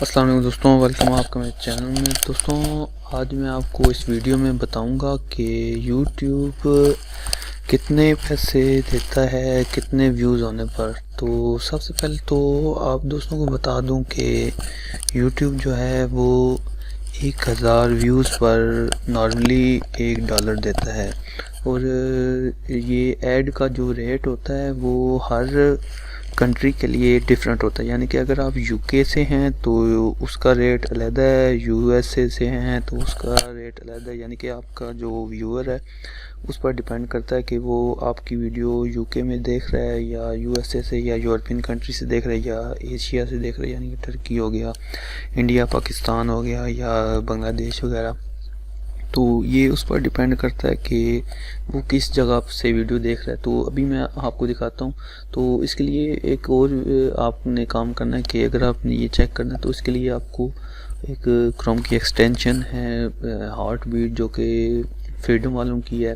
अस्सलाम वालेकुम दोस्तों, वेलकम आपका मेरे चैनल में। दोस्तों आज मैं आपको इस वीडियो में बताऊंगा कि YouTube कितने पैसे देता है कितने व्यूज़ होने पर। तो सबसे पहले तो आप दोस्तों को बता दूं कि YouTube जो है वो 1000 व्यूज़ पर नॉर्मली $1 देता है। और ये ऐड का जो रेट होता है वो हर कंट्री के लिए डिफरेंट होता है। यानी कि अगर आप यूके से हैं तो उसका रेट अलग है, यूएसए से हैं तो उसका रेट अलग है। यानी कि आपका जो व्यूअर है उस पर डिपेंड करता है कि वो आपकी वीडियो यूके में देख रहा है या यूएसए से या यूरोपियन कंट्री से देख रहा है या एशिया से देख रहा है, यानी कि टर्की हो गया, इंडिया पाकिस्तान हो गया या बांग्लादेश वगैरह। तो ये उस पर डिपेंड करता है कि वो किस जगह से वीडियो देख रहा है। तो अभी मैं आपको दिखाता हूँ। तो इसके लिए एक और आपने काम करना है कि अगर आपने ये चेक करना है तो इसके लिए आपको एक क्रोम की एक्सटेंशन है हार्ट बीट, जो कि फ्रीडम वालों की है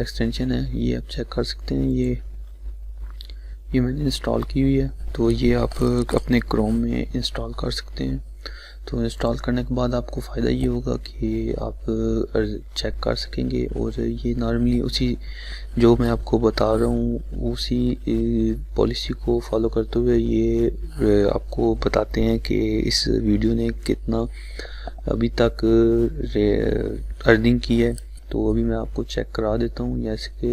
एक्सटेंशन है। ये आप चेक कर सकते हैं। ये मैंने इंस्टॉल की हुई है, तो ये आप अपने क्रोम में इंस्टॉल कर सकते हैं। तो इंस्टॉल करने के बाद आपको फ़ायदा ये होगा कि आप चेक कर सकेंगे। और ये नॉर्मली उसी जो मैं आपको बता रहा हूँ उसी पॉलिसी को फॉलो करते हुए ये आपको बताते हैं कि इस वीडियो ने कितना अभी तक अर्निंग की है। तो अभी मैं आपको चेक करा देता हूँ। जैसे कि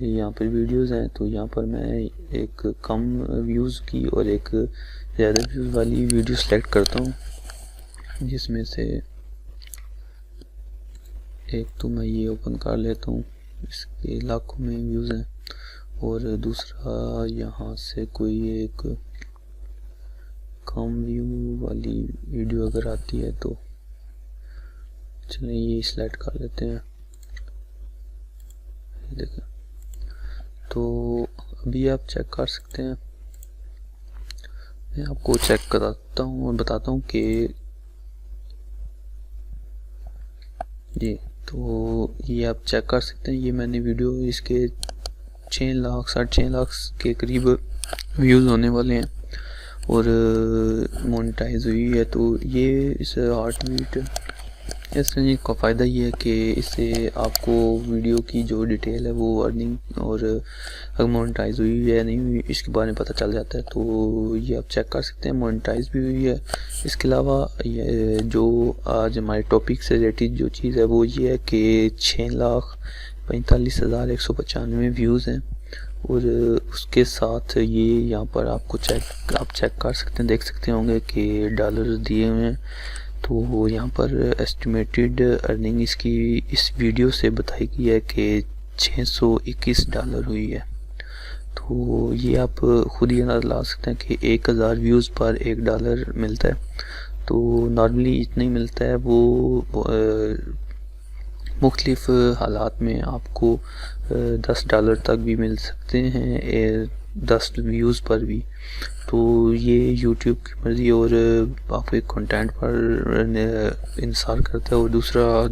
यहाँ पर वीडियोस हैं, तो यहाँ पर मैं एक कम व्यूज़ की और एक ज़्यादा व्यूज़ वाली वीडियो सेलेक्ट करता हूँ, जिसमें से एक तो मैं ये ओपन कर लेता हूँ, इसके लाखों में व्यूज़ हैं। और दूसरा यहाँ से कोई एक कम व्यू वाली वीडियो अगर आती है तो चलिए ये सेलेक्ट कर लेते हैं। देखें, तो अभी आप चेक कर सकते हैं। मैं आपको चेक कराता हूँ और बताता हूँ कि ये आप चेक कर सकते हैं। ये मैंने वीडियो इसके 6 लाख 6.5 लाख के करीब व्यूज़ होने वाले हैं और मोनेटाइज हुई है। तो ये इस हार्ट बीट इस चीज़ का फ़ायदा ये है कि इससे आपको वीडियो की जो डिटेल है वो अर्निंग और अगर मोनेटाइज हुई है या नहीं हुई इसके बारे में पता चल जाता है। तो ये आप चेक कर सकते हैं, मोनेटाइज भी हुई है। इसके अलावा ये जो आज हमारे टॉपिक से रिलेटेड जो चीज़ है वो ये है कि 6,45,195 व्यूज़ हैं। और उसके साथ ये यहाँ पर आपको आप चेक कर सकते हैं, देख सकते होंगे कि डॉलर दिए हुए हैं। तो यहाँ पर एस्टिमेटेड अर्निंग इसकी इस वीडियो से बताई गई है कि $621 हुई है। तो ये आप खुद ही अंदाज़ा ला सकते हैं कि 1000 व्यूज़ पर $1 मिलता है। तो नॉर्मली इतना ही मिलता है। वो मुख्तलिफ हालात में आपको $10 तक भी मिल सकते हैं 10 व्यूज़ पर भी। तो ये YouTube की मर्ज़ी और आपके कंटेंट पर इंसार करता है। और दूसरा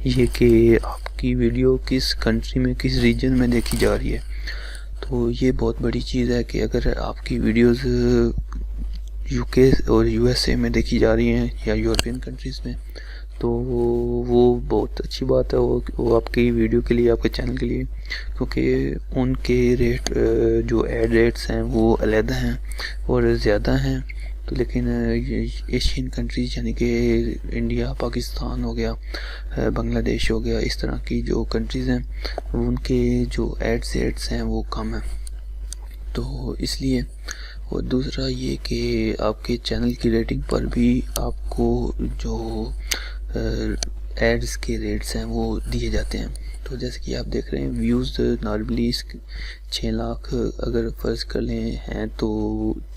ये कि आपकी वीडियो किस कंट्री में किस रीजन में देखी जा रही है। तो ये बहुत बड़ी चीज़ है कि अगर आपकी वीडियोस यूके और यूएसए में देखी जा रही हैं या यूरोपियन कंट्रीज़ में, तो वो बहुत अच्छी बात है। वो आपकी वीडियो के लिए, आपके चैनल के लिए, क्योंकि उनके रेट जो एड रेट्स हैं वो अलग हैं और ज़्यादा हैं। तो लेकिन एशियन कंट्रीज यानी कि इंडिया पाकिस्तान हो गया, बांग्लादेश हो गया, इस तरह की जो कंट्रीज़ हैं उनके जो एड्स रेट्स हैं वो कम हैं। तो इसलिए और दूसरा ये कि आपके चैनल की रेटिंग पर भी आपको जो एड्स के रेट्स हैं वो दिए जाते हैं। तो जैसे कि आप देख रहे हैं व्यूज़ नॉर्मली 6 लाख अगर फ़र्ज़ कर लें हैं तो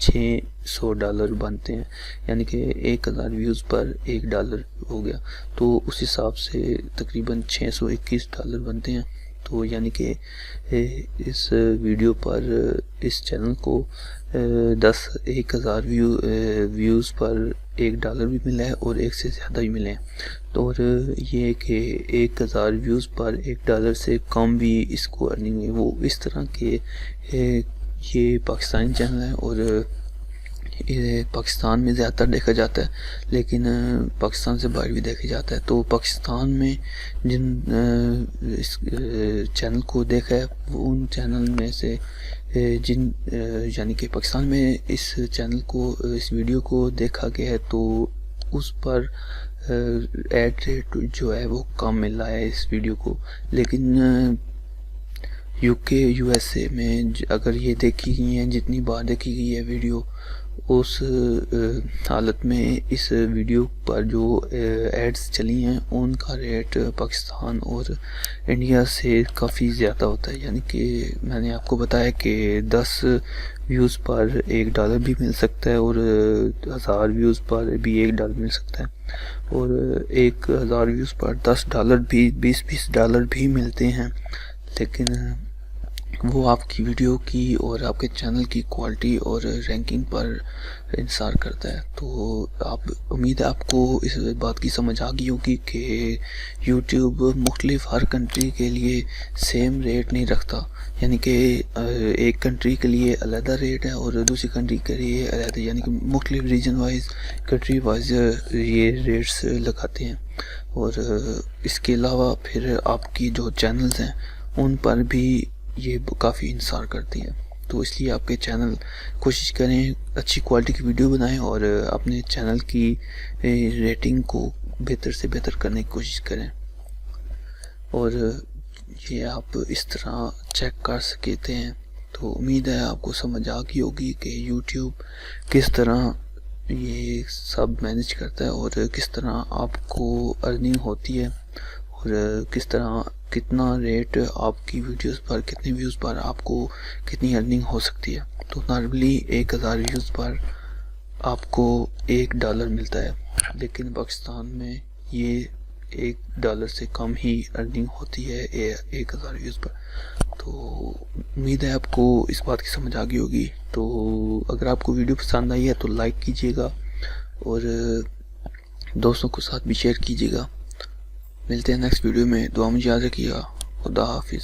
$600 बनते हैं, यानी कि 1000 व्यूज़ पर $1 हो गया। तो उस हिसाब से तकरीबन $621 बनते हैं। तो यानी कि इस वीडियो पर इस चैनल को 10,000 व्यूज़ पर $1 भी मिला है और एक से ज़्यादा भी मिले हैं। तो और ये कि 1000 व्यूज़ पर $1 से कम भी इसको अर्निंग हुई। वो इस तरह के ये पाकिस्तानी चैनल है और ये पाकिस्तान में ज़्यादातर देखा जाता है, लेकिन पाकिस्तान से बाहर भी देखा जाता है। तो पाकिस्तान में जिन इस चैनल को देखा है, वो उन चैनल में से जिन यानी कि पाकिस्तान में इस चैनल को, इस वीडियो को देखा गया है, तो उस पर ऐड रेट जो है वो कम मिल रहा है इस वीडियो को। लेकिन यूके यूएसए में अगर ये देखी गई है, जितनी बार देखी गई है वीडियो, उस हालत में इस वीडियो पर जो एड्स चली हैं उनका रेट पाकिस्तान और इंडिया से काफ़ी ज़्यादा होता है। यानी कि मैंने आपको बताया कि 10 व्यूज़ पर $1 भी मिल सकता है, और 1000 व्यूज़ पर भी $1 मिल सकता है, और 1000 व्यूज़ पर $10 भी, $20 भी मिलते हैं। लेकिन वो आपकी वीडियो की और आपके चैनल की क्वालिटी और रैंकिंग पर इंसार करता है। तो आप, उम्मीद है आपको इस बात की समझ आ गई होगी कि YouTube मुख्तलिफ हर कंट्री के लिए सेम रेट नहीं रखता। यानी कि एक कंट्री के लिए अलग रेट है और दूसरी कंट्री के लिए अलग, यानी कि मुख्तलिफ रीजन वाइज, कंट्री वाइज ये रेट्स लगाते हैं। और इसके अलावा फिर आपकी जो चैनल्स हैं उन पर भी ये काफ़ी इंसार करती है। तो इसलिए आपके चैनल कोशिश करें अच्छी क्वालिटी की वीडियो बनाएं और अपने चैनल की रेटिंग को बेहतर से बेहतर करने की कोशिश करें। और ये आप इस तरह चेक कर सकते हैं। तो उम्मीद है आपको समझ आ गई होगी कि YouTube किस तरह ये सब मैनेज करता है और किस तरह आपको अर्निंग होती है, और किस तरह कितना रेट आपकी वीडियोस पर, कितने व्यूज़ पर आपको कितनी अर्निंग हो सकती है। तो नॉर्मली 1000 व्यूज़ पर आपको $1 मिलता है, लेकिन पाकिस्तान में ये $1 से कम ही अर्निंग होती है 1000 व्यूज़ पर। तो उम्मीद है आपको इस बात की समझ आ गई होगी। तो अगर आपको वीडियो पसंद आई है तो लाइक कीजिएगा और दोस्तों के साथ भी शेयर कीजिएगा। मिलते हैं नेक्स्ट वीडियो में। दुआ में याद रखिएगा। खुदा हाफिज़।